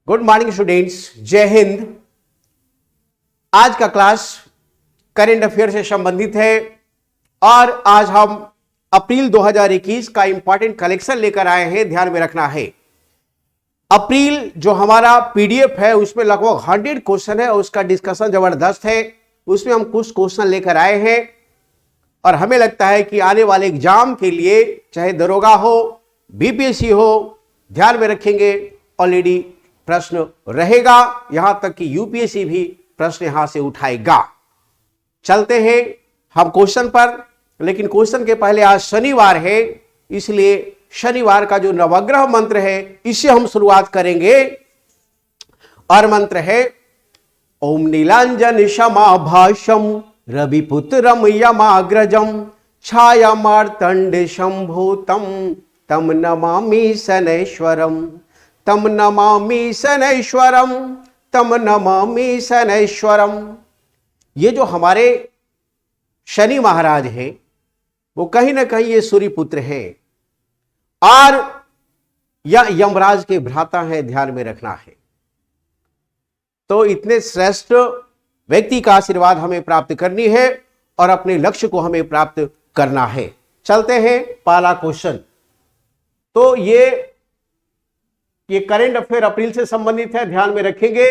Good morning students, जय हिंद। आज का क्लास करेंट अफेयर से संबंधित है और आज हम अप्रैल 2021 का इंपॉर्टेंट कलेक्शन लेकर आए हैं। ध्यान में रखना है, अप्रैल जो हमारा पीडीएफ है उसमें लगभग 100 क्वेश्चन है और उसका डिस्कशन जबरदस्त है। उसमें हम कुछ क्वेश्चन लेकर आए हैं और हमें लगता है कि आने वाले एग्जाम के लिए, चाहे दरोगा हो, बीपीएससी हो, ध्यान में रखेंगे। ऑलरेडी प्रश्न रहेगा, यहां तक कि यूपीएससी भी प्रश्न यहां से उठाएगा। चलते हैं हम क्वेश्चन पर, लेकिन क्वेश्चन के पहले आज शनिवार है, इसलिए शनिवार का जो नवग्रह मंत्र है इससे हम शुरुआत करेंगे। और मंत्र है ओम नीलांजन क्षमाभाषम रविपुत्रम यमाग्रजम छाया मार्तंड शंभूतम तम नमामि शनैश्वरम तम नमामि शनैश्वरम तम नमामि शनैश्वरम। ये जो हमारे शनि महाराज हैं वो कहीं ना कहीं ये सूर्यपुत्र हैं और या यमराज के भ्राता हैं, ध्यान में रखना है। तो इतने श्रेष्ठ व्यक्ति का आशीर्वाद हमें प्राप्त करनी है और अपने लक्ष्य को हमें प्राप्त करना है। चलते हैं पहला क्वेश्चन। तो ये करेंट अफेयर अप्रैल से संबंधित है, ध्यान में रखेंगे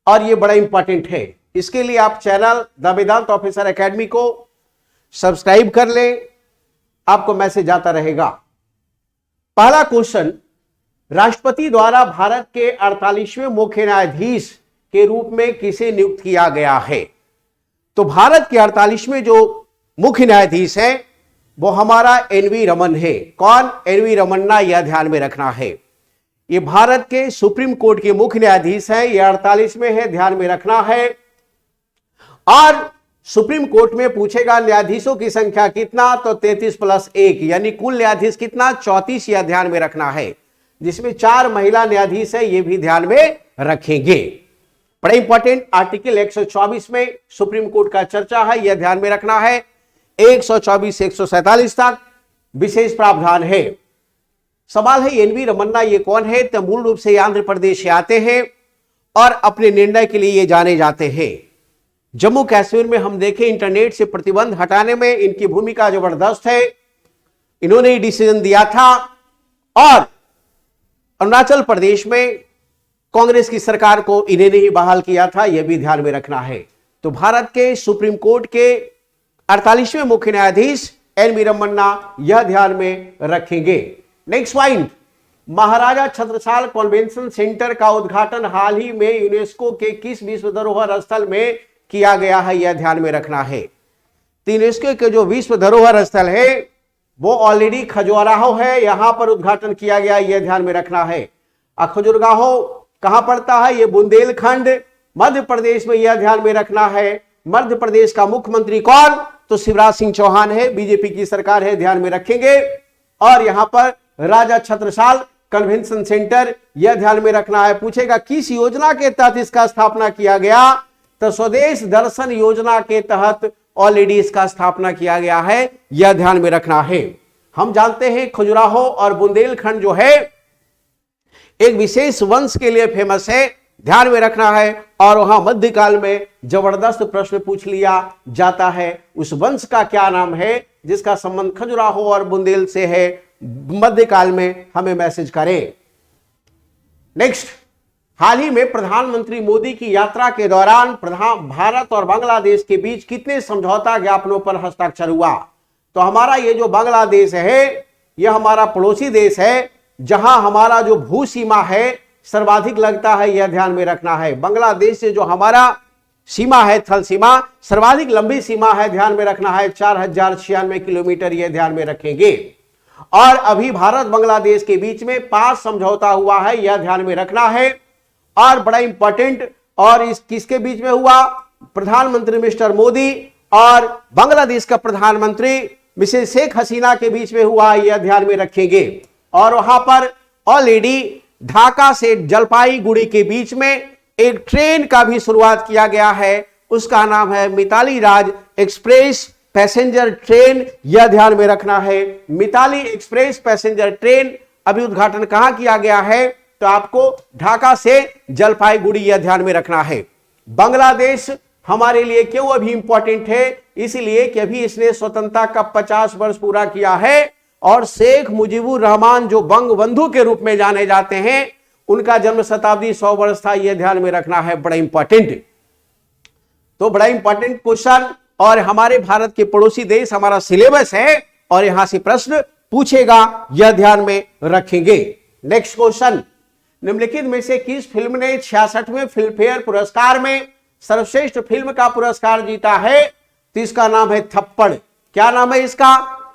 और ये बड़ा इंपॉर्टेंट है। इसके लिए आप channel the Vedant officer academy को सब्सक्राइब कर लें, आपको मैसेज आता रहेगा। पहला क्वेश्चन, राष्ट्रपति द्वारा भारत के 48वें मुख्य न्यायाधीश के रूप में किसे नियुक्त किया गया है? तो भारत के 48वें जो मुख्य न्यायाधीश हैं वो हमारा एनवी रमन है। कौन? एनवी रमन्ना, यह ध्यान में रखना है। ये भारत के सुप्रीम कोर्ट के मुख्य न्यायाधीश हैं, ये 48वें है, ध्यान में रखना है। और सुप्रीम कोर्ट में पूछेगा न्यायाधीशों की संख्या कितना, तो 33 + 1 यानी कुल न्यायाधीश कितना? 34, यह ध्यान में रखना है, जिसमें 4 महिला न्यायाधीश है, ये भी ध्यान में रखेंगे। बड़ा इंपॉर्टेंट आर्टिकल 124 में सुप्रीम कोर्ट का चर्चा है, यह ध्यान में रखना है। 124 से 147 तक विशेष प्रावधान है। सवाल है एनवी रमन्ना ये कौन है? तो मूल रूप से आंध्र प्रदेश से आते हैं और अपने निर्णय के लिए ये जाने जाते हैं। जम्मू कश्मीर में हम देखें इंटरनेट से प्रतिबंध हटाने में इनकी भूमिका जबरदस्त है, इन्होंने ये डिसीजन दिया था। और अरुणाचल प्रदेश में कांग्रेस की सरकार को इन्हें ही बहाल किया था, यह भी ध्यान में रखना है। तो भारत के सुप्रीम कोर्ट के 48वें मुख्य न्यायाधीश एनवी रमन्ना, यह ध्यान में रखेंगे। नेक्स्ट पॉइंट, महाराजा छत्रसाल कन्वेंशन सेंटर का उद्घाटन हाल ही में यूनेस्को के किस विश्व धरोहर स्थल में किया गया है? यह ध्यान में रखना है। तो यूनेस्को के जो विश्व धरोहर स्थल है वो ऑलरेडी खजुराहो है, यहां पर उद्घाटन किया गया, यह ध्यान में रखना है। खजुराहो कहां पड़ता है? यह बुंदेलखंड मध्य प्रदेश में, यह ध्यान में रखना है। मध्य प्रदेश का मुख्यमंत्री कौन? तो शिवराज सिंह चौहान है, बीजेपी की सरकार है, ध्यान में रखेंगे। और यहां पर राजा छत्रसाल कन्वेंशन सेंटर, यह ध्यान में रखना है। पूछेगा किस योजना के तहत इसका स्थापना किया गया? तो स्वदेश दर्शन योजना के तहत ऑलरेडी इसका स्थापना किया गया है, यह ध्यान में रखना है। हम जानते हैं खजुराहो और बुंदेलखंड जो है एक विशेष वंश के लिए फेमस है, ध्यान में रखना है। और वहां मध्यकाल में जबरदस्त प्रश्न पूछ लिया जाता है, उस वंश का क्या नाम है जिसका संबंध खजुराहो और बुंदेल से है, मध्यकाल में हमें मैसेज करें। नेक्स्ट, हाल ही में प्रधानमंत्री मोदी की यात्रा के दौरान भारत और बांग्लादेश के बीच कितने समझौता ज्ञापनों पर हस्ताक्षर हुआ? तो हमारा ये जो बांग्लादेश है यह हमारा पड़ोसी देश है, जहां हमारा जो भू सीमा है सर्वाधिक लगता है, यह ध्यान में रखना है। बांग्लादेश से जो हमारा सीमा है, थल सीमा, सर्वाधिक लंबी सीमा है, ध्यान में रखना है, 4096 किलोमीटर, यह ध्यान में रखेंगे। और अभी भारत बांग्लादेश के बीच में 5 समझौता हुआ है, यह ध्यान में रखना है। और बड़ा इंपॉर्टेंट, और इस किसके बीच में हुआ? प्रधानमंत्री मिस्टर मोदी और बांग्लादेश का प्रधानमंत्री मिसेस शेख हसीना के बीच में हुआ, यह ध्यान में रखेंगे। और वहां पर ऑलरेडी ढाका से जलपाईगुड़ी के बीच में एक ट्रेन का भी शुरुआत किया गया है, उसका नाम है मिताली राज एक्सप्रेस पैसेंजर ट्रेन, यह ध्यान में रखना है। मिताली एक्सप्रेस पैसेंजर ट्रेन अभी उद्घाटन कहां किया गया है? तो आपको ढाका से जलपाईगुड़ी यह ध्यान में रखना है। बांग्लादेश हमारे लिए क्यों अभी इंपॉर्टेंट है? इसलिए कि अभी इसने स्वतंत्रता का 50 वर्ष पूरा किया है और शेख मुजीबुर रहमान जो बंगबंधु के रूप में जाने जाते हैं, उनका जन्म शताब्दी 100 वर्ष था। यह ध्यान में रखना है, बड़ा इंपॉर्टेंट। तो बड़ा इंपॉर्टेंट क्वेश्चन, और हमारे भारत के पड़ोसी देश हमारा सिलेबस है और यहां से प्रश्न पूछेगा, यह ध्यान में रखेंगे। नेक्स्ट क्वेश्चन, निम्नलिखित में से किस फिल्म ने 66वें फिल्म फेयर पुरस्कार में सर्वश्रेष्ठ फिल्म का पुरस्कार जीता है? तो इसका नाम है थप्पड़। क्या नाम है इसका?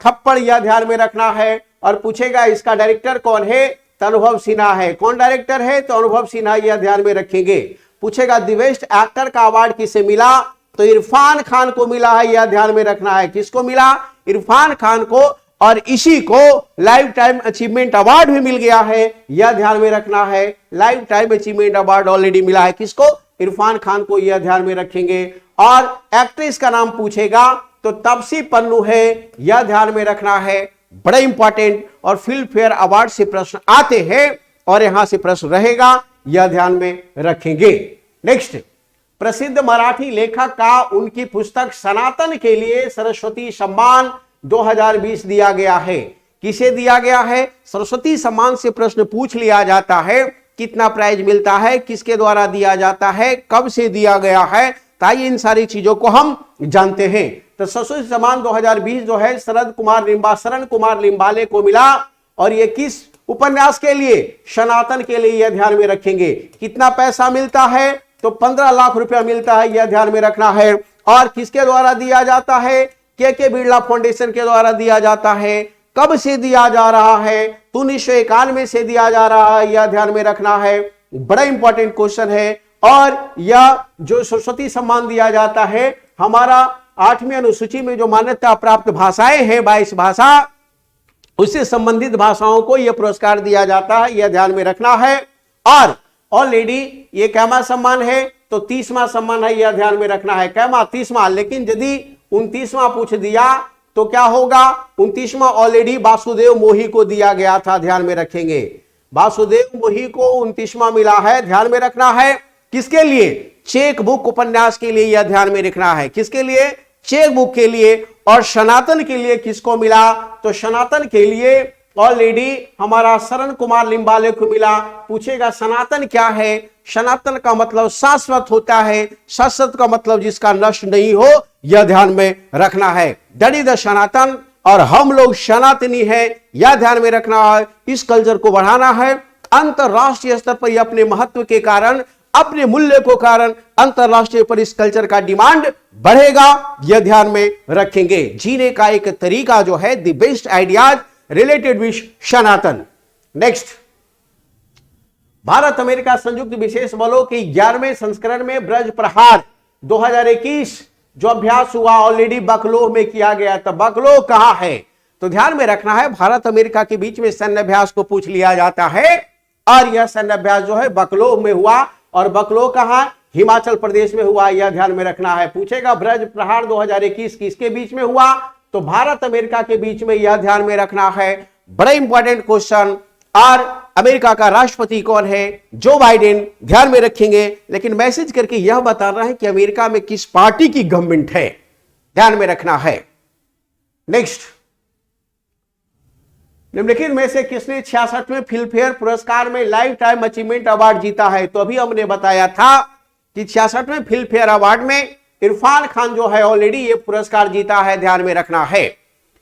थप्पड़। यह ध्यान में रखना है। और पूछेगा इसका डायरेक्टर कौन है? तो अनुभव सिन्हा है। कौन डायरेक्टर है? तो अनुभव सिन्हा। यह ध्यान में रखेंगे। पूछेगा द बेस्ट एक्टर का अवार्ड किसे मिला? तो इरफान खान को मिला है। यह ध्यान में रखना है। किसको मिला? इरफान खान को। और इसी को लाइफ टाइम अचीवमेंट अवार्ड भी मिल गया है। यह ध्यान में रखना है। Life time achievement award already मिला है। किसको? इरफान खान को। यह ध्यान में रखेंगे। और एक्ट्रेस का नाम पूछेगा तो तापसी पन्नू है। यह ध्यान में रखना है, बड़ा इंपॉर्टेंट। और फिल्म फेयर अवार्ड से प्रश्न आते हैं और यहां से प्रश्न रहेगा, यह ध्यान में रखेंगे। नेक्स्ट, प्रसिद्ध मराठी लेखक का उनकी पुस्तक सनातन के लिए सरस्वती सम्मान 2020 दिया गया है। किसे दिया गया है? सरस्वती सम्मान से प्रश्न पूछ लिया जाता है। कितना प्राइज मिलता है, किसके द्वारा दिया जाता है, कब से दिया गया है, ताकि इन सारी चीजों को हम जानते हैं। तो सरस्वती सम्मान 2020 जो है शरण कुमार लिम्बाले को मिला। और ये किस उपन्यास के लिए? सनातन के लिए। यह ध्यान में रखेंगे। कितना पैसा मिलता है? तो 15 लाख रुपया मिलता है। यह ध्यान में रखना है। और किसके द्वारा दिया जाता है? के बिरला फाउंडेशन के द्वारा दिया जाता है। कब से दिया जा रहा है? तो 1991 से दिया जा रहा है। यह ध्यान में रखना है, बड़ा इंपॉर्टेंट क्वेश्चन है। और यह जो सरस्वती सम्मान दिया जाता है, हमारा 8वीं अनुसूची में जो मान्यता प्राप्त भाषाएं हैं 22 भाषा, उससे संबंधित भाषाओं को यह पुरस्कार दिया जाता है। यह ध्यान में रखना है। और ऑलरेडी ये कैमा सम्मान है, तो 30वां सम्मान है। यह ध्यान में रखना है, कैमा 30वां। लेकिन यदि 29वां पूछ दिया तो क्या होगा? 29वां ऑलरेडी वासुदेव मोही को दिया गया था। ध्यान में रखेंगे, वासुदेव मोही को 29वां मिला है। ध्यान में रखना है। किसके लिए? चेक बुक उपन्यास के लिए। यह ध्यान में रखना है। किसके लिए? चेक बुक के लिए। और सनातन के लिए किसको मिला? तो सनातन के लिए ऑलरेडी हमारा शरण कुमार लिम्बाले को मिला। पूछेगा सनातन क्या है? सनातन का मतलब शाश्वत होता है। शाश्वत का मतलब जिसका नष्ट नहीं हो। यह ध्यान में रखना है, दैट इज द सनातन। और हम लोग सनातनी है, यह ध्यान में रखना है। इस कल्चर को बढ़ाना है। अंतरराष्ट्रीय स्तर पर अपने महत्व के कारण, अपने मूल्य को कारण अंतरराष्ट्रीय पर इस कल्चर का डिमांड बढ़ेगा। यह ध्यान में रखेंगे। जीने का एक तरीका जो है, the best ideas related with Sanatan. Next, Bharat America संयुक्त विशेष बलों के 11वें संस्करण में ब्रज प्रहार 2021 जो अभ्यास हुआ, ऑलरेडी बकलोह में किया गया था। बकलोह कहां है? तो ध्यान में रखना है, भारत अमेरिका के बीच में सैन्य अभ्यास को पूछ लिया जाता है। और यह सैन्य अभ्यास जो है बकलोह में हुआ। और बकलोह कहां? हिमाचल प्रदेश में हुआ। यह ध्यान में रखना है। पूछेगा ब्रज प्रहार 2021 किसके बीच में हुआ? तो भारत अमेरिका के बीच में। यह ध्यान में रखना है, बड़ा इंपॉर्टेंट क्वेश्चन। और अमेरिका का राष्ट्रपति कौन है? Joe Biden. ध्यान में रखेंगे। लेकिन मैसेज करके यह बता रहा है कि अमेरिका में किस पार्टी की गवर्नमेंट है। ध्यान में रखना है। नेक्स्ट, निम्नलिखित में से किसने 66वें फिल्म फेयर पुरस्कार में लाइफ टाइम अचीवमेंट अवार्ड जीता है? तो अभी हमने बताया था कि 66वें फिल्म फेयर अवार्ड में इरफान खान जो है ऑलरेडी ये पुरस्कार जीता है। ध्यान में रखना है,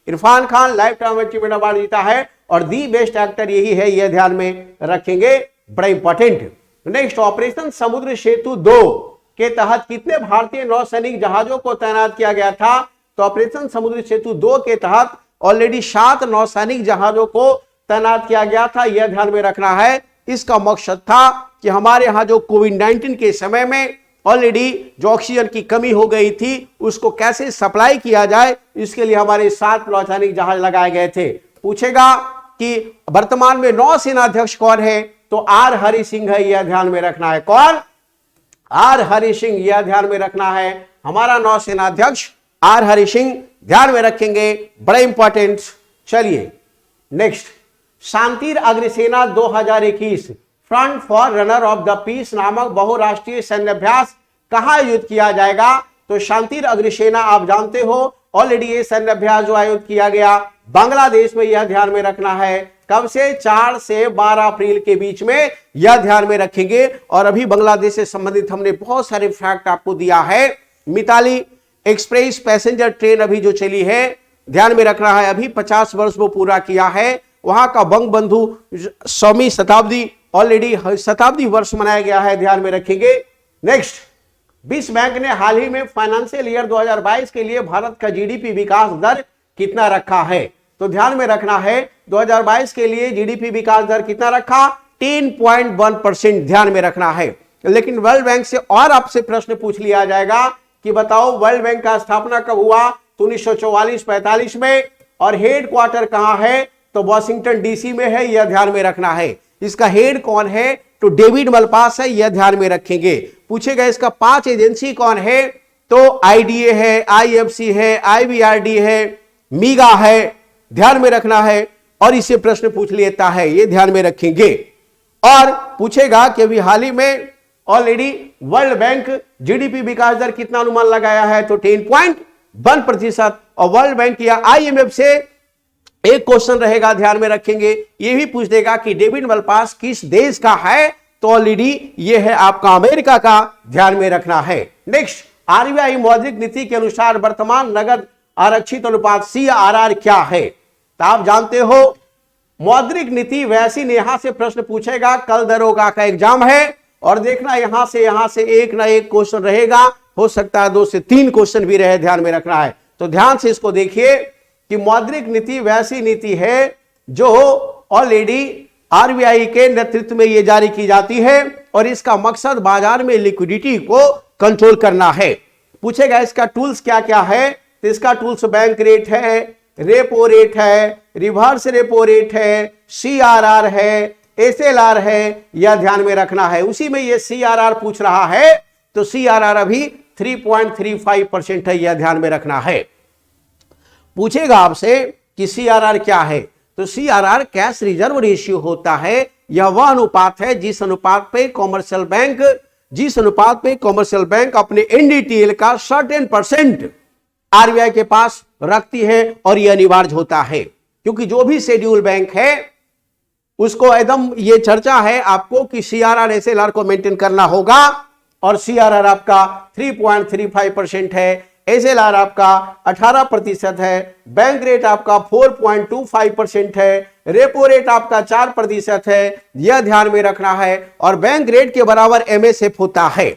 Irfan Khan life time achievement award जीता है। और दी बेस्ट एक्टर यही है। यह ध्यान में रखेंगे, बड़ा इंपॉर्टेंट। नेक्स्ट, ऑपरेशन समुद्र सेतु 2 के तहत कितने भारतीय नौसैनिक जहाजों को तैनात किया गया था? तो ऑपरेशन समुद्र सेतु 2 के तहत ऑलरेडी 7 नौसैनिक जहाजों को तैनात किया गया था। यह ध्यान में रखना है। इसका मकसद था कि हमारे यहां जो कोविड-19 के समय में ऑलरेडी जो ऑक्सीजन की कमी हो गई थी, उसको कैसे सप्लाई किया जाए, इसके लिए हमारे 7 नौसैनिक जहाज लगाए गए थे। पूछेगा कि वर्तमान में नौसेना अध्यक्ष कौन है? तो आर हरि सिंह है। यह ध्यान में रखना है। कौन? आर हरि सिंह। यह ध्यान में रखना है, हमारा नौसेना अध्यक्ष आर हरि सिंह। ध्यान में रखेंगे, बड़ा इंपॉर्टेंट। चलिए next, Shantir Ogroshena 2021 front for runner of the peace नामक बहुराष्ट्रीय सैन्याभ्यास कहां आयोजित किया जाएगा? तो शांतिर अग्निसेना आप जानते हो ऑलरेडी ये सैन्याभ्यास जो आयोजित किया गया बांग्लादेश में, यह ध्यान में रखना है। कब से? 4 से 12 अप्रैल के बीच में, यह ध्यान में रखेंगे। और अभी बांग्लादेश से संबंधित हमने बहुत सारे फैक्ट आपको दिया है। मिताली एक्सप्रेस पैसेंजर ट्रेन अभी जो चली है, ध्यान में रखना है, अभी 50 वर्ष वो पूरा किया है। वहां का बंगबंधु 100वीं शताब्दी, ऑलरेडी शताब्दी वर्ष मनाया गया है, ध्यान में रखेंगे। नेक्स्ट, विश्व बैंक ने हाल ही में फाइनेंशियल ईयर 2022 के लिए भारत का जीडीपी विकास दर कितना रखा है? तो ध्यान में रखना है 2022 के लिए जीडीपी विकास दर कितना रखा? 10.1% ध्यान में रखना है। लेकिन वर्ल्ड बैंक से और आपसे प्रश्न पूछ लिया जाएगा कि बताओ वर्ल्ड बैंक का स्थापना कब हुआ? तो 1944-45 में। और हेड क्वार्टर कहां है? तो वॉशिंगटन डीसी में है, यह ध्यान में रखना है। इसका हेड कौन है? तो डेविड मलपास है, यह ध्यान में रखेंगे। पूछेगा इसका 5 एजेंसी कौन है? तो आईडीए है, आईएफसी है, आईबीआरडी है, मीगा है, ध्यान में रखना है। और इससे प्रश्न पूछ लेता है, यह ध्यान में रखेंगे। और पूछेगा कि अभी हाल ही में ऑलरेडी वर्ल्ड बैंक जीडीपी विकास दर कितना अनुमान लगाया है? तो 10.1%। और वर्ल्ड बैंक या आईएमएफ से एक क्वेश्चन रहेगा, ध्यान में रखेंगे, यह भी पूछ देगा कि डेविड मलपास किस देश का है? तो ऑलरेडी यह है आपका अमेरिका का, ध्यान में रखना है। नेक्स्ट, आरबीआई मौद्रिक नीति के अनुसार वर्तमान नगद आरक्षित अनुपात CRR क्या है? तो आप जानते हो मौद्रिक नीति वैसी, यहां से प्रश्न पूछेगा, कल दरोगा का एग्जाम है और देखना यहां से एक ना एक क्वेश्चन रहेगा, हो सकता है 2 से 3 क्वेश्चन भी रहे, ध्यान में रखना है। तो ध्यान से इसको देखिए कि मौद्रिक नीति वैसी नीति है जो ऑलरेडी आरबीआई के नेतृत्व में ये जारी की जाती है और इसका मकसद बाजार में लिक्विडिटी को कंट्रोल करना है। पूछेगा इसका टूल्स क्या क्या है? तो इसका टूल्स बैंक रेट है, रेपो रेट है, रिवर्स रेपो रेट है, CRR है, SLR है, यह ध्यान में रखना है। उसी में ये CRR पूछ रहा है, तो CRR अभी 3.35% है, यह ध्यान में रखना है। पूछेगा आपसे कि CRR क्या है? तो CRR कैश रिजर्व रेशियो होता है। यह वह अनुपात है जिस अनुपात पे कॉमर्शियल बैंक अपने NDTL का सर्टेन % आरबीआई के पास रखती है और यह अनिवार्य होता है, क्योंकि जो भी शेड्यूल बैंक है उसको एकदम ये चर्चा है आपको कि CRR SLR को मेंटेन करना होगा। और CRR आपका 3.35% है, SLR आपका 18% है, बैंक रेट आपका 4.25% है, रेपो रेट आपका 4% है, यह ध्यान में रखना है। और बैंक रेट के बराबर MSF होता है।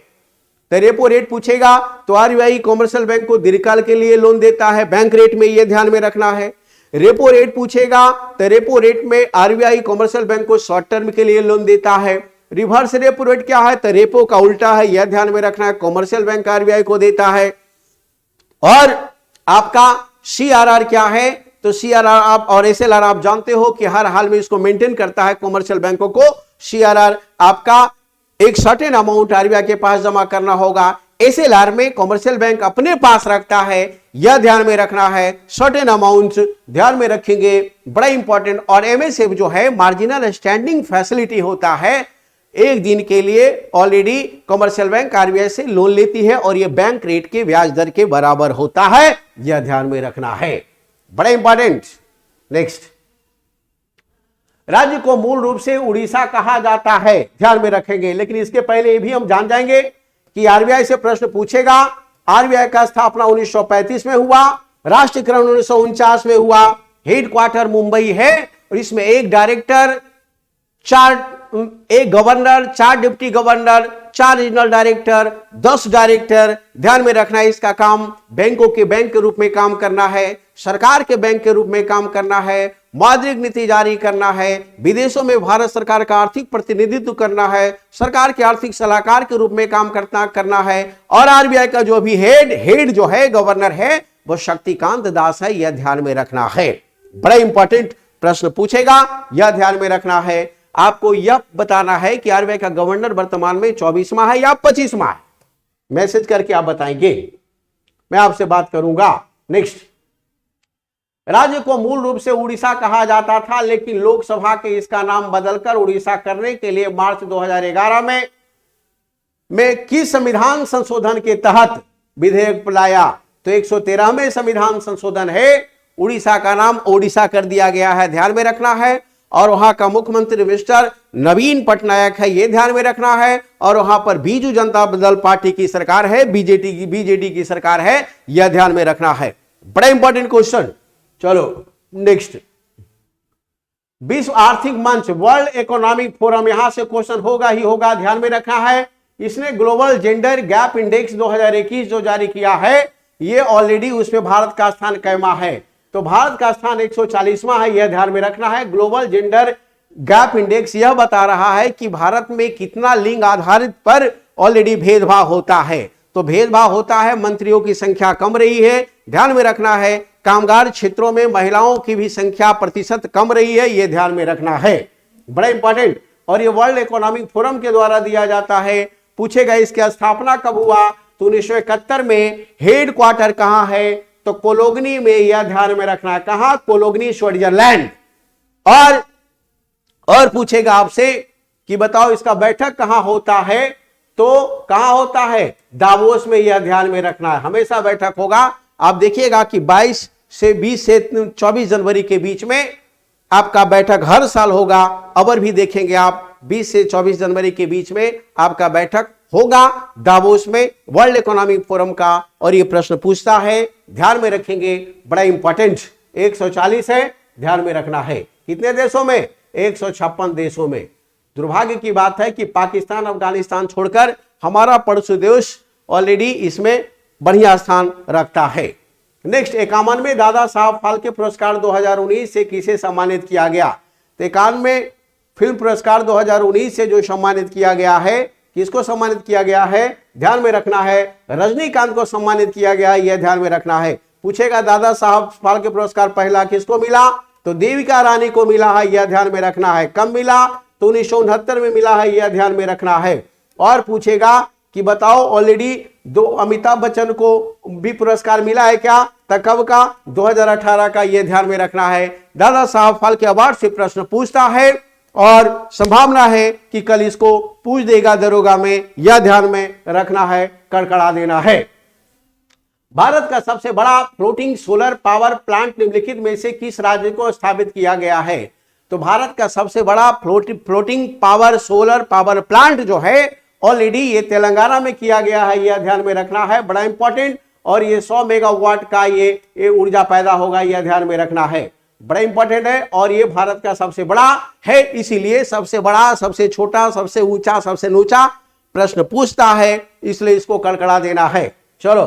तो रेपो रेट पूछेगा तो आरबीआई कॉमर्शियल बैंक को दीर्घकाल के लिए लोन देता है, बैंक रेट में यह ध्यान में रखना है। रेपो रेट पूछेगा तो रेपो रेट में आरबीआई कॉमर्शियल बैंक को शॉर्ट टर्म के लिए लोन देता है। रिवर्स रेपो रेट क्या है? तो रेपो का उल्टा है, यह ध्यान में रखना है, कॉमर्शियल बैंक आरबीआई को देता है। और आपका CRR क्या है? तो CRR आप और SLR आप जानते हो कि हर हाल में इसको मेंटेन करता है कॉमर्शियल बैंकों को। CRR आपका एक सर्टेन अमाउंट आरबीआई के पास जमा करना होगा, SLR में कॉमर्शियल बैंक अपने पास रखता है, यह ध्यान में रखना है। सर्टेन अमाउंट ध्यान में रखेंगे, बड़ा इंपॉर्टेंट। और MSF जो है मार्जिनल स्टैंडिंग फैसिलिटी होता है, एक दिन के लिए ऑलरेडी कॉमर्शियल बैंक आरबीआई से लोन लेती है और यह बैंक रेट के ब्याज दर के बराबर होता है, यह ध्यान में रखना है, बड़ा इंपॉर्टेंट। नेक्स्ट, राज्य को मूल रूप से उड़ीसा कहा जाता है, ध्यान में रखेंगे। लेकिन इसके पहले ये भी हम जान जाएंगे कि आरबीआई से प्रश्न पूछेगा। आरबीआई का स्थापना 1935 में हुआ, राष्ट्रीयकरण 1949 में हुआ, हेडक्वार्टर मुंबई है और इसमें एक डायरेक्टर, एक governor, 4 deputy governor, 4 regional director, 10 director. ध्यान में रखना है इसका काम बैंकों के बैंक के रूप में काम करना है, सरकार के बैंक के रूप में काम करना है, मौद्रिक नीति जारी करना है, विदेशों में भारत सरकार का आर्थिक प्रतिनिधित्व करना है, सरकार के आर्थिक सलाहकार के रूप में काम करना है। और आरबीआई का जो भी हेड जो है, गवर्नर है, वो शक्तिकांत दास है, यह ध्यान में रखना है। बड़ा इंपॉर्टेंट प्रश्न पूछेगा, यह ध्यान में रखना है। आपको यह बताना है कि आरबीआई का गवर्नर वर्तमान में 24वां है या 25वां है, मैसेज करके आप बताएंगे, मैं आपसे बात करूंगा। नेक्स्ट, राज्य को मूल रूप से उड़ीसा कहा जाता था, लेकिन लोकसभा के इसका नाम बदलकर उड़ीसा करने के लिए मार्च 2011 में किस संविधान संशोधन के तहत विधेयक लाया? तो 113वें संविधान संशोधन है, उड़ीसा का नाम ओडिशा कर दिया गया है, ध्यान में रखना है। और वहां का मुख्यमंत्री मिस्टर नवीन पटनायक है, यह ध्यान में रखना है। और वहां पर बीजू जनता दल पार्टी की सरकार है, बीजेडी की सरकार है, यह ध्यान में रखना है। बड़ा इंपॉर्टेंट क्वेश्चन। चलो नेक्स्ट, विश्व आर्थिक मंच, वर्ल्ड इकोनॉमिक फोरम, यहां से क्वेश्चन होगा ही होगा, ध्यान में रखना है। इसने ग्लोबल जेंडर गैप इंडेक्स 2021 जो जारी किया है, ये ऑलरेडी उसमें भारत का स्थान कैमा है? तो भारत का स्थान 140वां है, यह ध्यान में रखना है। ग्लोबल जेंडर गैप इंडेक्स यह बता रहा है कि भारत में कितना लिंग आधारित पर ऑलरेडी भेदभाव होता है। तो भेदभाव होता है, मंत्रियों की संख्या कम रही है, ध्यान में रखना है। कामगार क्षेत्रों में महिलाओं की भी संख्या प्रतिशत कम रही है, यह ध्यान में रखना है, बड़ा इंपॉर्टेंट। और यह वर्ल्ड इकोनॉमिक फोरम के द्वारा दिया जाता है। पूछेगा इसकी स्थापना कब हुआ? तो 1971 में। हेड क्वार्टर कहां है? तो कोलोगनी में, यह ध्यान में रखना है। कहां? कोलोगनी, स्विट्जरलैंड। और पूछेगा आपसे कि बताओ इसका बैठक कहां होता है? तो कहां होता है? दावोस में, यह ध्यान में रखना है, हमेशा बैठक होगा। आप देखिएगा कि 22 से 20 से 24 जनवरी के बीच में आपका बैठक हर साल होगा। अबर भी देखेंगे आप, 20 से 24 जनवरी के बीच में आपका बैठक होगा दावोस में, वर्ल्ड इकोनॉमिक फोरम का। और ये प्रश्न पूछता है, ध्यान में रखेंगे, बड़ा इंपॉर्टेंट। 140 है, ध्यान में रखना है। कितने देशों में? 156 देशों में। दुर्भाग्य की बात है कि पाकिस्तान, अफगानिस्तान छोड़कर हमारा पड़ोसी देश ऑलरेडी इसमें बढ़िया स्थान रखता है। नेक्स्ट, 51वें दादा साहब फाल्के पुरस्कार 2019 से किसे सम्मानित किया गया? तो 91 फिल्म पुरस्कार 2019 से जो सम्मानित किया गया है, किसको सम्मानित किया गया है? ध्यान में रखना है, रजनीकांत को सम्मानित किया गया, यह ध्यान में रखना है। पूछेगा दादा साहब फाल्के पुरस्कार पहला किसको मिला? तो देविका रानी को मिला है, यह ध्यान में रखना है। कब मिला? तो 1969 में मिला है, यह ध्यान में रखना है। और पूछेगा कि बताओ ऑलरेडी अमिताभ बच्चन को भी पुरस्कार मिला है क्या? तो कब का? 2018 का, यह ध्यान में रखना है। दादा साहब फाल्के अवार्ड से प्रश्न पूछता है और संभावना है कि कल इसको पूछ देगा दरोगा में, यह ध्यान में रखना है, कड़कड़ा देना है। भारत का सबसे बड़ा फ्लोटिंग सोलर पावर प्लांट निम्नलिखित में से किस राज्य को स्थापित किया गया है? तो भारत का सबसे बड़ा floating power solar power plant जो है ऑलरेडी ये तेलंगाना में किया गया है, यह ध्यान में रखना है, बड़ा इंपॉर्टेंट। और ये 100 मेगावाट का ये ऊर्जा पैदा होगा, यह ध्यान में रखना है, बड़ा इंपॉर्टेंट है। और ये भारत का सबसे बड़ा है, इसीलिए सबसे बड़ा, सबसे छोटा, सबसे ऊंचा, सबसे नीचा प्रश्न पूछता है, इसलिए इसको कड़कड़ा देना है। चलो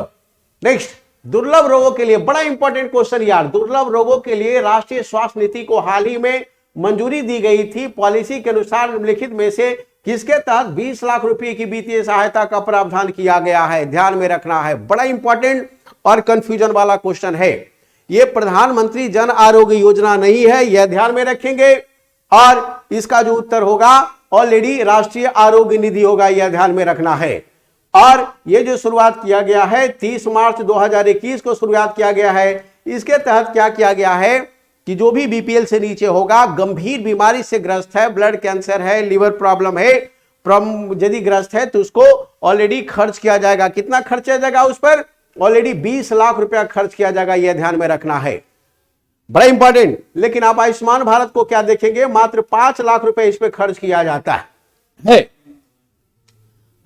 नेक्स्ट, दुर्लभ रोगों के लिए, बड़ा इंपॉर्टेंट क्वेश्चन यार। दुर्लभ रोगों के लिए राष्ट्रीय स्वास्थ्य नीति को हाल ही में मंजूरी दी गई थी। पॉलिसी के अनुसार निम्नलिखित में से किसके तहत 20 लाख रुपए की वित्तीय सहायता का प्रावधान किया गया है? ध्यान में रखना है, बड़ा इंपॉर्टेंट और कंफ्यूजन वाला क्वेश्चन है। यह प्रधानमंत्री जन आरोग्य योजना नहीं है, यह ध्यान में रखेंगे। और इसका जो उत्तर होगा ऑलरेडी राष्ट्रीय आरोग्य निधि होगा, यह ध्यान में रखना है। और यह जो शुरुआत किया गया है 30 मार्च 2021 को शुरुआत किया गया है। इसके तहत क्या किया गया है कि जो भी बीपीएल से नीचे होगा, गंभीर बीमारी से ग्रस्त है, ब्लड कैंसर है, लिवर प्रॉब्लम है, यदि ग्रस्त है तो उसको ऑलरेडी खर्च किया जाएगा। कितना खर्च किया जाएगा उस पर? ऑलरेडी 20 लाख रुपया खर्च किया जाएगा, यह ध्यान में रखना है, बड़ा इंपॉर्टेंट। लेकिन आप आयुष्मान भारत को क्या देखेंगे? मात्र 5 लाख रुपए इस पर खर्च किया जाता है।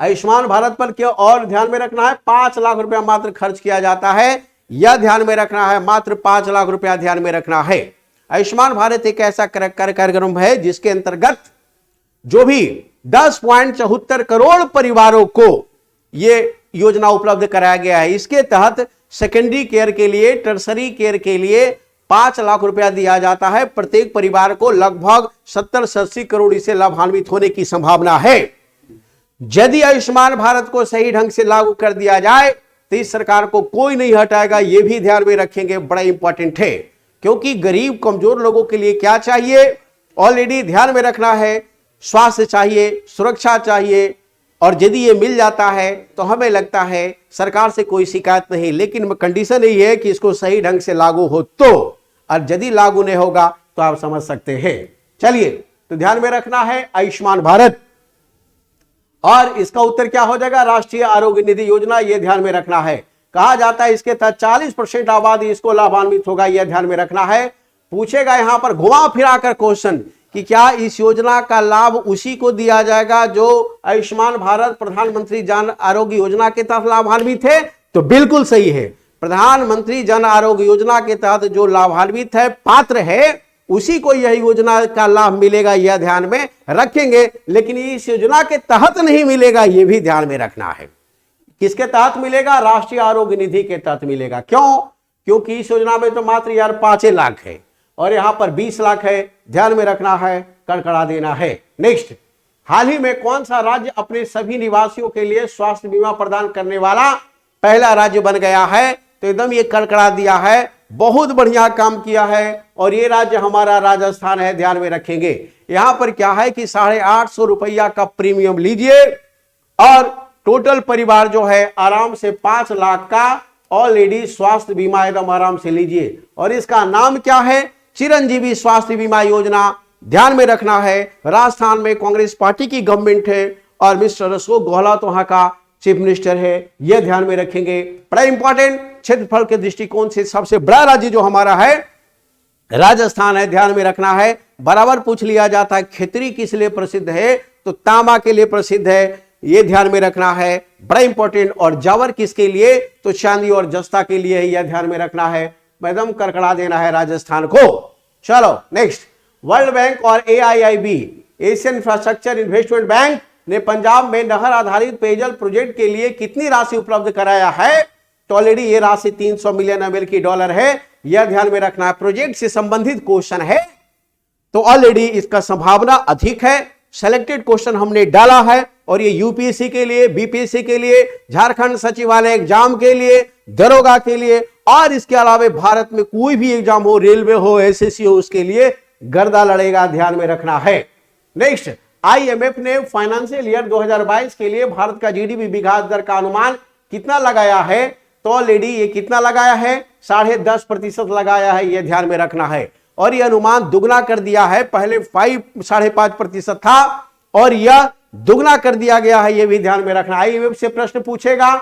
आयुष्मान भारत पर क्या और ध्यान में रखना है? 5 लाख रुपया मात्र खर्च किया जाता है, यह ध्यान में रखना है, मात्र 5 लाख रुपया ध्यान में रखना है। आयुष्मान भारत एक ऐसा कार्यक्रम है जिसके अंतर्गत जो भी 10.74 करोड़ परिवारों को यह योजना उपलब्ध कराया गया है। इसके तहत सेकेंडरी केयर के लिए, टर्सरी केयर के लिए 5 लाख रुपया दिया जाता है। प्रत्येक परिवार को लगभग 70 से 80 करोड़ इससे लाभान्वित होने की संभावना है। यदि आयुष्मान भारत को सही ढंग से लागू कर दिया जाए तो इस सरकार को कोई नहीं हटाएगा, यह भी ध्यान में रखेंगे, बड़ा इंपॉर्टेंट है। क्योंकि गरीब कमजोर लोगों के लिए क्या चाहिए? ऑलरेडी ध्यान में रखना है, स्वास्थ्य चाहिए, सुरक्षा चाहिए। और यदि ये मिल जाता है तो हमें लगता है सरकार से कोई शिकायत नहीं। लेकिन कंडीशन यही है कि इसको सही ढंग से लागू हो। तो और यदि लागू नहीं होगा तो आप समझ सकते हैं। चलिए, तो ध्यान में रखना है आयुष्मान भारत, और इसका उत्तर क्या हो जाएगा? राष्ट्रीय आरोग्य निधि योजना। यह ध्यान में रखना है। कहा जाता है इसके तहत 40% आबादी इसको लाभान्वित होगा। यह ध्यान में रखना है। पूछेगा यहां पर घुमा फिरा कर क्वेश्चन कि क्या इस योजना का लाभ उसी को दिया जाएगा जो आयुष्मान भारत प्रधानमंत्री जन आरोग्य योजना के तहत लाभान्वित है? तो बिल्कुल सही है। प्रधानमंत्री जन आरोग्य योजना के तहत जो लाभान्वित है, पात्र है, उसी को यह योजना का लाभ मिलेगा। यह ध्यान में रखेंगे। लेकिन इस योजना के तहत नहीं मिलेगा, यह भी ध्यान में रखना है। किसके तहत मिलेगा? राष्ट्रीय आरोग्य निधि के तहत मिलेगा। क्यों? क्योंकि इस योजना में तो मात्र यार 5 लाख है और यहां पर 20 लाख है। ध्यान में रखना है, कड़कड़ा देना है। नेक्स्ट, हाल ही में कौन सा राज्य अपने सभी निवासियों के लिए स्वास्थ्य बीमा प्रदान करने वाला पहला राज्य बन गया है? तो एकदम ये कड़कड़ा दिया है। बहुत बढ़िया काम किया है। और ये राज्य हमारा राजस्थान है। ध्यान में रखेंगे। यहां पर क्या है कि 850 रुपया का प्रीमियम लीजिए और टोटल परिवार जो है आराम से 5 लाख का ऑलरेडी स्वास्थ्य बीमा एकदम आराम से लीजिए। और इसका नाम क्या है? चिरंजीवी स्वास्थ्य बीमा योजना। ध्यान में रखना है। राजस्थान में कांग्रेस पार्टी की गवर्नमेंट है और मिस्टर अशोक गहलोत तो वहां का चीफ मिनिस्टर है। यह ध्यान में रखेंगे। बड़ा इंपॉर्टेंट, क्षेत्रफल के दृष्टिकोण से सबसे बड़ा राज्य जो हमारा है राजस्थान है। ध्यान में रखना है। बराबर पूछ लिया जाता है खितरी किस लिए प्रसिद्ध है? तो तांबा के लिए प्रसिद्ध है। यह ध्यान में रखना है, बड़ा इंपॉर्टेंट। और जावर किसके लिए? तो चांदी और जस्ता के लिए। यह ध्यान में रखना है। एकदम करकड़ा देना है राजस्थान को। चलो नेक्स्ट, वर्ल्ड बैंक और AIIB Asian infrastructure investment bank ने पंजाब में नहर आधारित पेयजल प्रोजेक्ट के लिए कितनी राशि उपलब्ध कराया है? तो ऑलरेडी ये राशि 300 मिलियन अमेरिकी डॉलर है। यह ध्यान में रखना है। प्रोजेक्ट से संबंधित क्वेश्चन है तो ऑलरेडी इसका संभावना अधिक है। सेलेक्टेड क्वेश्चन हमने डाला है और ये UPSC के लिए, BPSC के लिए, झारखंड सचिवालय एग्जाम के लिए, दरोगा के लिए और इसके अलावा भारत में कोई भी एग्जाम हो, रेलवे हो, SSC हो, उसके लिए गर्दा लड़ेगा। ध्यान में रखना है। नेक्स्ट, IMF ने फाइनेंशियल ईयर 2022 के लिए भारत का GDP विकास दर का अनुमान कितना लगाया है? तो ऑलरेडी ये कितना लगाया है? 10.5% लगाया है। यह ध्यान में रखना है। और यह अनुमान दुगना कर दिया है। पहले 5.5% था और यह दुगना कर दिया गया है। यह भी ध्यान में रखना। IMF से प्रश्न पूछेगा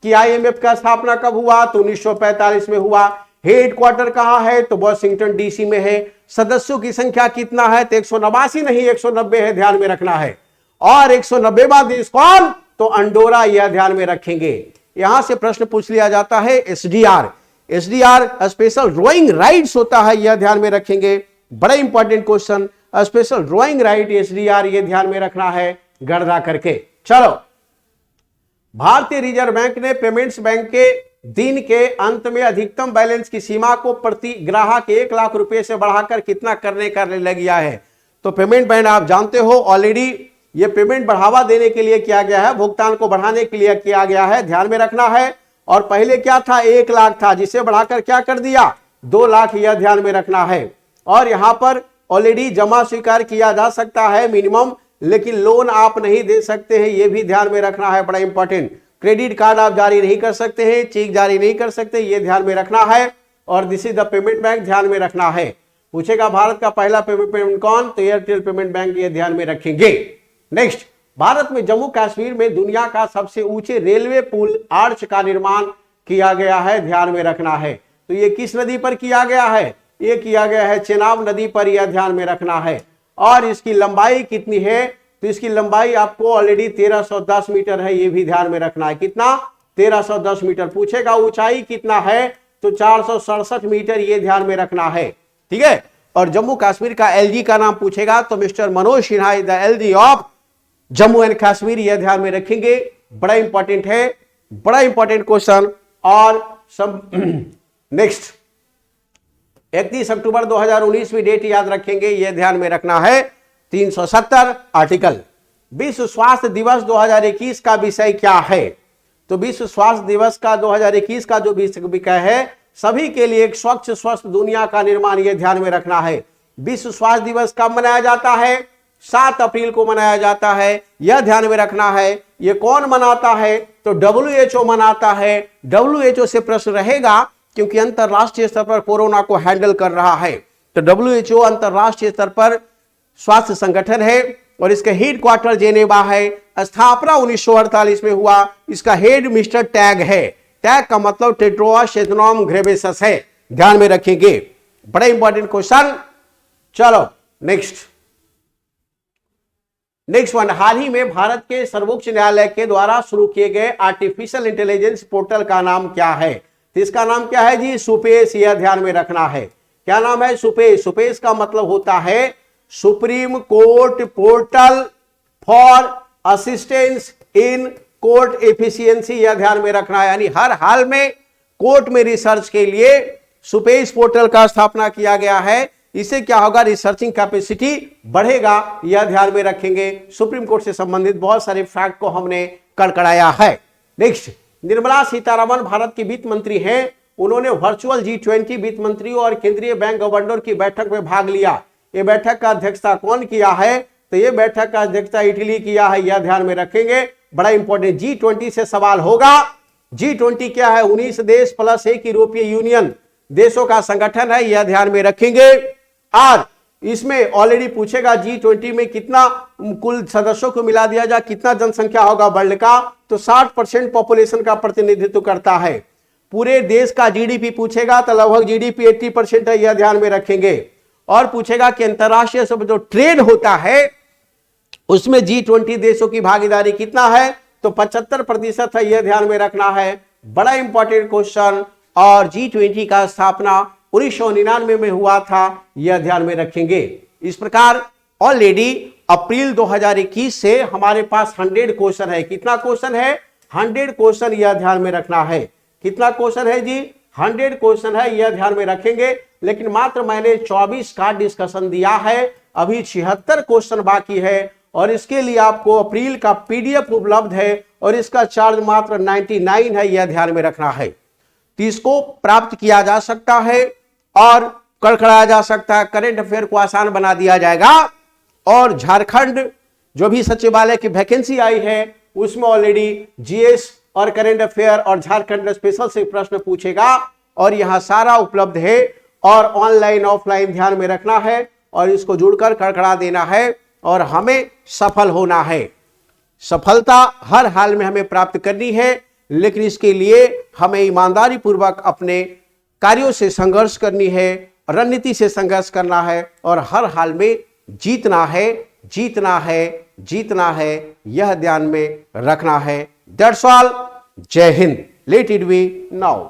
कि IMF का स्थापना कब हुआ? तो 1945 में हुआ। हेडक्वार्टर कहां है? तो वॉशिंगटन DC में है। सदस्यों की संख्या कितना है? तो 189 नहीं 190 है। ध्यान में रखना है। और 190वां देश कौन? तो अंडोरा। यह ध्यान में रखेंगे। यहां से प्रश्न पूछ लिया जाता है SDR स्पेशल ड्राइंग राइट्स होता है। यह ध्यान में रखेंगे। बड़ा important question, special drawing right SDR, यह ध्यान में रखना है गर्दा करके। चलो, भारतीय रिजर्व बैंक ने पेमेंट्स बैंक के दिन के अंत में अधिकतम बैलेंस की सीमा को प्रति ग्राहक 1 लाख रुपए से बढ़ाकर कितना करने लगा है? तो पेमेंट बैंक आप जानते हो ऑलरेडी ये पेमेंट बढ़ावा देने के लिए किया गया है, भुगतान को बढ़ाने के लिए किया गया है। ध्यान में रखना है। और पहले क्या था? 1 लाख था, जिसे बढ़ाकर क्या कर दिया? 2 लाख। यह ध्यान में रखना है। और यहां पर ऑलरेडी जमा स्वीकार किया जा सकता है मिनिमम, लेकिन लोन आप नहीं दे सकते हैं। यह भी ध्यान में रखना है। बड़ा इंपॉर्टेंट, क्रेडिट कार्ड आप जारी नहीं कर सकते हैं, चेक जारी नहीं कर सकते। यह ध्यान में रखना है। और this is the payment bank. ध्यान में रखना है। पूछेगा भारत का पहला पेमेंट कौन? तो एयरटेल पेमेंट बैंक। यह ध्यान में रखेंगे। नेक्स्ट, भारत में जम्मू कश्मीर में दुनिया का सबसे ऊंचे रेलवे पुल आर्च का निर्माण किया गया है। ध्यान में रखना है। तो ये किस नदी पर किया गया है? ये किया गया है चेनाब नदी पर। यह ध्यान में रखना है। और इसकी लंबाई कितनी है? तो इसकी लंबाई आपको ऑलरेडी 1310 मीटर है। यह भी ध्यान में रखना है। कितना? 1310 मीटर। पूछेगा ऊंचाई कितना है? तो 467 मीटर। यह ध्यान में रखना है। ठीक है। और जम्मू कश्मीर का LG का नाम पूछेगा तो mister Manoj Sinha is the LG of Jammu and Kashmir. यह ध्यान में रखेंगे। बड़ा इंपॉर्टेंट है, बड़ा इंपॉर्टेंट क्वेश्चन। और सब नेक्स्ट, 31 अक्टूबर 2019 में डेट याद रखेंगे। यह ध्यान में रखना है। 370 आर्टिकल। विश्व स्वास्थ्य दिवस 2021 का विषय क्या है? तो विश्व स्वास्थ्य दिवस का 2021 का जो विषय है, सभी के लिए एक स्वच्छ स्वस्थ दुनिया का निर्माण। यह ध्यान में रखना है। विश्व स्वास्थ्य दिवस कब मनाया जाता है? 7 अप्रैल को मनाया जाता है। यह ध्यान में रखना है। यह कौन मनाता है? तो WHO मनाता है। WHO से प्रश्न रहेगा क्योंकि अंतरराष्ट्रीय स्तर पर कोरोना को हैंडल कर रहा है। तो WHO अंतरराष्ट्रीय स्तर पर स्वास्थ्य संगठन है और इसका हेड क्वार्टर जेनेवा है। स्थापना 1948 में हुआ। इसका हेड मिस्टर टैग है। टैग का मतलब टेड्रोस एधनॉम घेब्रेयेसस है, ध्यान में रखेंगे, बड़ा इंपॉर्टेंट क्वेश्चन। चलो नेक्स्ट वन, हाल ही में भारत के सर्वोच्च न्यायालय के द्वारा शुरू किए गए आर्टिफिशियल इंटेलिजेंस पोर्टल का नाम क्या है? तो इसका नाम क्या है जी? सुपेश, यह ध्यान में रखना है। क्या नाम है? सुपेश। सुपेश का मतलब होता है supreme court portal for assistance in court efficiency, यह ध्यान में रखना है। यानी हर हाल में कोर्ट में रिसर्च के लिए सुपेश पोर्टल का स्थापना किया गया है। इससे क्या होगा? रिसर्चिंग कैपेसिटी बढ़ेगा, यह ध्यान में रखेंगे। सुप्रीम कोर्ट से संबंधित बहुत सारे फैक्ट को हमने कड़कड़ाया है। नेक्स्ट, निर्मला सीतारमण भारत की वित्त मंत्री हैं। उन्होंने वर्चुअल G20 वित्त मंत्रियों और केंद्रीय बैंक गवर्नर की बैठक में भाग लिया। यह बैठक का अध्यक्षता कौन किया है? तो यह बैठक का अध्यक्षता इटली किया है, यह ध्यान में रखेंगे, बड़ा इंपॉर्टेंट। G20 से सवाल होगा। G20 क्या है? 19 देश प्लस 1 यूरोपीय यूनियन देशों का संगठन है, यह ध्यान में रखेंगे। और इसमें ऑलरेडी पूछेगा G20 में कितना कुल सदस्यों को मिला दिया जाए, कितना जनसंख्या होगा वर्ल्ड का? तो 60% पॉपुलेशन का प्रतिनिधित्व करता है। पूरे देश का GDP पूछेगा तो लगभग GDP 80% है, यह ध्यान में रखेंगे। और पूछेगा कि अंतरराष्ट्रीय जो ट्रेड होता है उसमें G20 देशों की भागीदारी कितना है? तो 75% है, यह ध्यान में रखना है, बड़ा इंपॉर्टेंट क्वेश्चन। और G20 का स्थापना 1999 में हुआ था, यह ध्यान में रखेंगे। इस प्रकार ऑलरेडी अप्रैल 2021 से हमारे पास 100 क्वेश्चन है। कितना क्वेश्चन है? 100 क्वेश्चन, यह ध्यान में रखना है। कितना क्वेश्चन है जी? 100 क्वेश्चन है, यह ध्यान में रखेंगे। लेकिन मात्र मैंने 24 का डिस्कशन दिया है, अभी 76 क्वेश्चन बाकी है। और इसके लिए आपको अप्रैल का PDF उपलब्ध है और इसका चार्ज मात्र 99 है, यह ध्यान में रखना है। तो इसको प्राप्त किया जा सकता है और कड़कड़ाया जा सकता है। करंट अफेयर को आसान बना दिया जाएगा। और झारखंड जो भी सचिवालय की वैकेंसी आई है उसमें ऑलरेडी GS और करंट अफेयर और झारखंड स्पेशल से प्रश्न पूछेगा और यहां सारा उपलब्ध है। और ऑनलाइन ऑफलाइन ध्यान में रखना है और इसको जुड़कर कड़कड़ा देना है और हमें सफल होना है। सफलता हर हाल में हमें प्राप्त करनी है, लेकिन इसके लिए हमें ईमानदारी पूर्वक अपने कार्यों से संघर्ष करनी है, रणनीति से संघर्ष करना है और हर हाल में जीतना है, जीतना है, जीतना है, यह ध्यान में रखना है। That's all. जय हिंद। Let it be now.